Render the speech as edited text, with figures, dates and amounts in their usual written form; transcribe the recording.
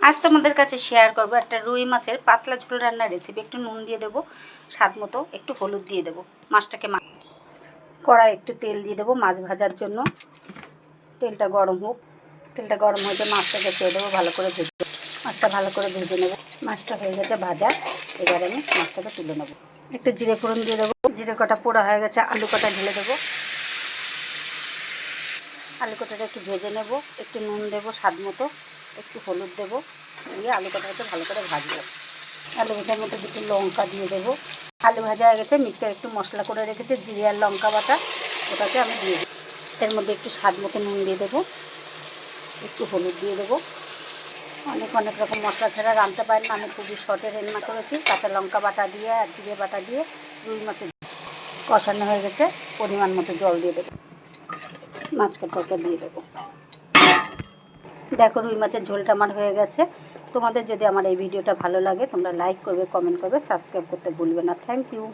আজ তোমাদের কাছে শেয়ার করবো একটা রুই মাছের পাতলা ঝোল রান্নার রেসিপি। একটু নুন দিয়ে দেবো, স্বাদ মতো একটু হলুদ দিয়ে দেবো। মাছটাকে কড়াই একটু তেল দিয়ে দেবো মাছ ভাজার জন্য। তেলটা গরম হোক, তেলটা গরম হয়েছে মাছটাকে ছেড়ে দেবো, ভালো করে ভেজে মাছটা ভালো করে ভেজে নেবো। মাছটা হয়ে গেছে ভাজা, এবার আমি মাছটাকে তুলে নেবো। একটু জিরে ফোড়ন দিয়ে দেবো, জিরে কটা পোড়া হয়ে গেছে, আলু কটা ঢেলে দেবো। আলু কটাটা একটু ভেজে নেব, একটু নুন দেবো স্বাদ মতো, একটু হলুদ দেবো, দিয়ে আলু কটাকে ভালো করে ভাজবো। আলু ভাজার মধ্যে দুটো লঙ্কা দিয়ে দেবো। আলু ভাজা হয়ে গেছে, মিক্সচার একটু মশলা করে রেখেছে জিরে আর লঙ্কা বাটা, ওটাকে আমি দিয়ে দেবো। এর মধ্যে একটু স্বাদ মতো নুন দিয়ে দেবো, একটু হলুদ দিয়ে দেবো। অনেক রকম মশলা ছাড়া রাঁধতে পারেন না, আমি খুবই শর্টে রান্না করেছি। কাঁচা লঙ্কা বাটা দিয়ে আর জিরে বাটা দিয়ে রুই মাছের কষানো হয়ে গেছে, পরিমাণ মতো জল দিয়ে দেবো, মাছ কাটাটা দিয়ে দেবো। দেখো রুই মাছের ঝোলটা আমার হয়ে গেছে। তোমাদের যদি আমার এই ভিডিওটা ভালো লাগে তোমরা লাইক করবে, কমেন্ট করবে, সাবস্ক্রাইব করতে ভুলবে না। Thank you.